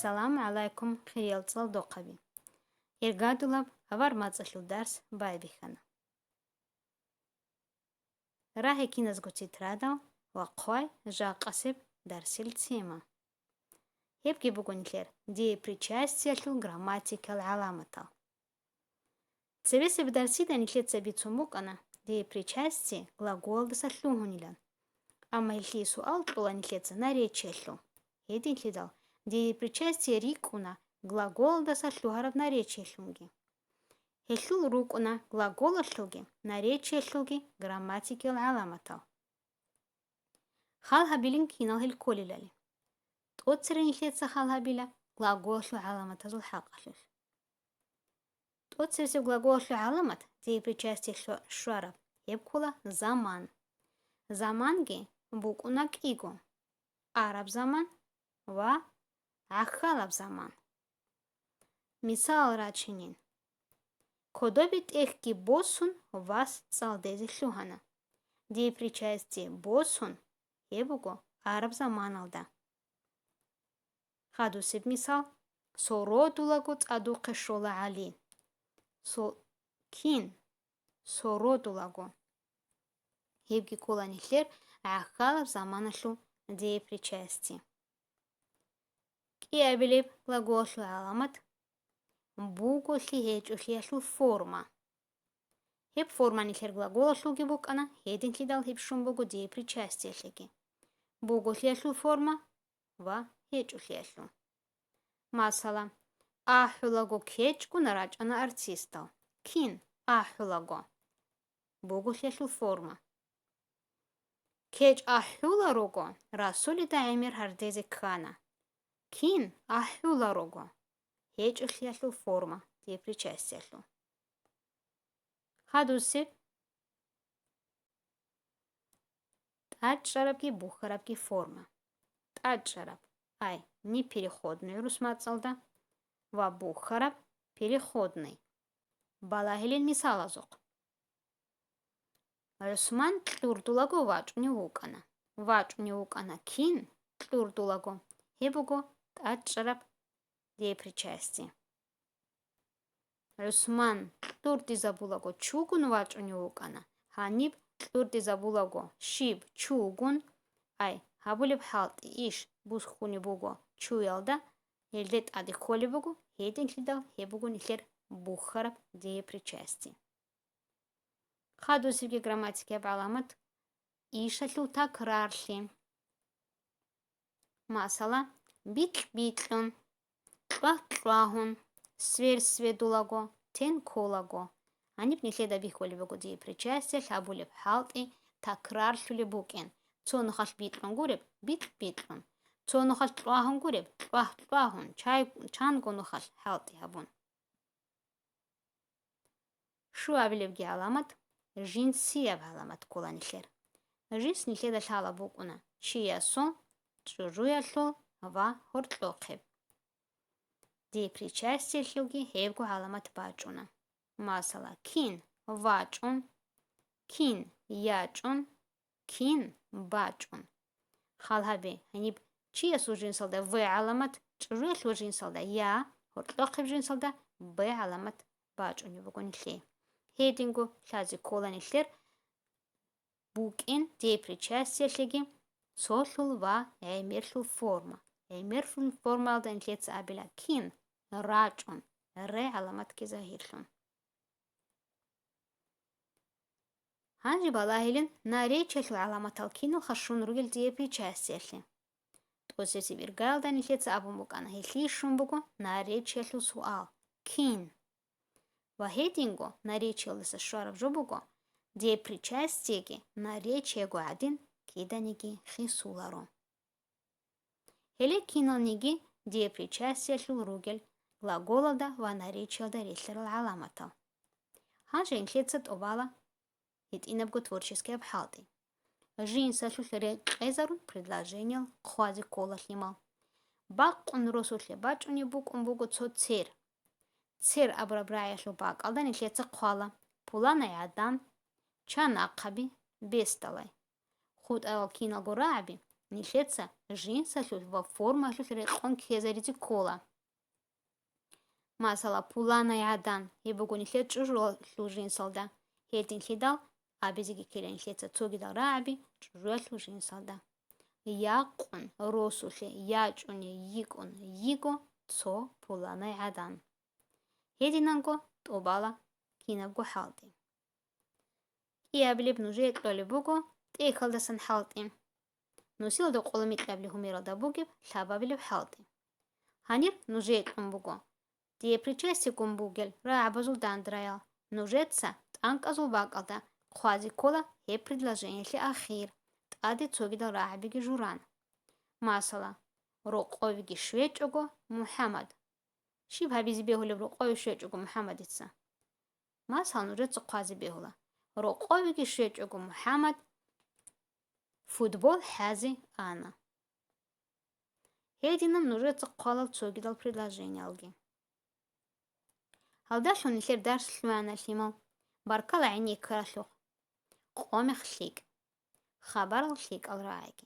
Assalamu alaikum ხიელწალ დოყები. ერგადულაბ ავარ მაწაშილ დარს ბაიბიხანა. რა ჰეკინას გოცით რადავ ვაყვაი ჟაყასებ დარსილ ციმა. Hebgi bugunler die причастие грамматикал аламата. Цевесеб дарсидан итлецеби цумукана die причастие глагол да саллугунилан. Ама илли суал тулан итлеца наречиеллу. Хедин лидал die причастие рикуна глагол да саллугараб наречиеллунги. Хеллу рукуна глаголашлуги наречиеллуги грамматикал аламата. Хал хабилин кинал хел колилали. تقصرين ليتسا خالها بلا глаголу علامة زول حقلل. تقصر سب глаголу علامة زي причастие шараб يبكولا زمان. زمان جي بوكونا كيغو. عرب زمان و عخالب زمان. مثال راچنين. كدوبيت إخكي بوسون واس صالدزي شوهانا. دي причастие بوسون يبوكو عرب زمان алда. خادوسب مثال سورودولاغو تادوقه شولا علی کین سورودولاغو هبگی کولانیخلر عخالب زمانشو دی причастие. کی ابلیب глаголу علامت بوگوشی هیچوشیشو форма. هب форма نیخلر глаголу گبوکانا هیدین کلیدال هب شنبوگو دی причастие شکی. بوگوشیشو форма و هیچوشیشو. مثلا احولاگو کچگو نراجانا ارتیستا. کین احولاگو. بوگوشیشو форма. کچ احولاروگو رسولی دا امیر هردیزی کانا. کین احولاروگو. هیچوشیشو форма. دی причастиешлу. خادوسib таджарабги бухарабги форма. таджараб ай непереходный русмацалда ва бухараб переходный. Балахилин мисалазок. Русман тлурдулаго вачуни вукана. Вачуни вукана кин тлурдулаго. Хебуго таджараб ди причастие. Русман тлурди забулаго чугун вачуни вукана. Ханиб тлурди забулаго шиб чугун ай хабулиб халт иш бусхуни буго чуялда елдет ади холи буго хедин клидал хебуго нихлер бухараб ди причастие. Хадусибги грамматики баламат ишалу такрарли. Масала битлун тлахун сведулаго тен колаго. Аниб нихледа бихоли буго ди причастие хабулиб халт и такрарли буген. Цон хал битлун гуреб битлун. Цон хал тлахун гуреб тлахун. Чан гону хал халти хабун. Шу абилевги аламат жинсия аламат коланихлер. Жинс нихледа шала букуна. Чиясон чужуяшло ва хортлохеб. Ди причастие шлуги хевгу аламат бачуна. Масала кин вачун кин ячун кин бачун. خالهبي هنيب چي اسو جنسال ده و علامت چروش و جنسال ده یا هرطلاق جنسال ده ب علامت باچوني بگوني خي هيدينگو لازي كولاني خير بوكين دي причастие شلگي سوشل و اميرشل فورما اميرشل فورما ده انتليتس ابلا كين راچون ر علامت كي ظاهرشون هانجي балахилин наречиешлу аламатал кино хашун ругел ди причастиешли. Тосеси виргалдан илец абумукана хили шумбуго наречиешлу суал. Кин. Ва хединго наречиелса шараб жобуго ди причастиеги наречиего один киданиги хисуларо. Хеле кинониги ди причастиешлу ругел глаголда ва наречиелда решлерл аламатал. Ханжи инклецет овала итинабго творческие обхалты. Жинса шушере эзарун предложениел хвази колашлимал. Бакун росушле бачуни букун бугу цо цер. Цер абрабраяшлу бак алдан ишлеца қвала. Пулана ядан чан ақаби бесталай. Худ ал кинал гораби Нилъеца жинсалъу ва формалъу лъэрекъуэн кхезэри цӏыкӏуола. Масала пулана ядан, ебэгу нилъет чӏыжу жинсалда. Хетин лъидал, аби зиги килэ нилъеца цогидал раби, чӏыжуялъу жинсалда. Якъун, росулъи, ячӏуни, икӏун, иго, цо пулана ядан. Хетинанго тӏобала кинабгу хьалтӏи. Киаблиб нужи етлӏоли буго, тӏекалдасын хьалтӏи. Нусилда къолымитлӏабли хумиралда бугиб, лъабаблиб хьалтӏи. Ханир нужи етлӏун буго. Тие причастикум бугел, раабазул дандраял. Нужеца тӏанкӏазул бакӏалда, кхъуази кола хе предложениялъи ахир. Тӏади цогидал рахӏбиги журан. Масала, рокъовиги швечӏого Мухьэмад. Шибхӏабизи бехулиб рокъови швечӏого Мухьэмадица. Масала нужеца кхъуази бехула. Рокъовиги швечӏого Мухьэмад футбол хӏязи ана. Хединам нужеца кхъуалал цогидал предложениялги. Халдалъу нилъер дарс лъуяналъимал, баркал гӏайни кыралъухъ. Къомех лъикӏ. Хабарал лъикӏал раъиги.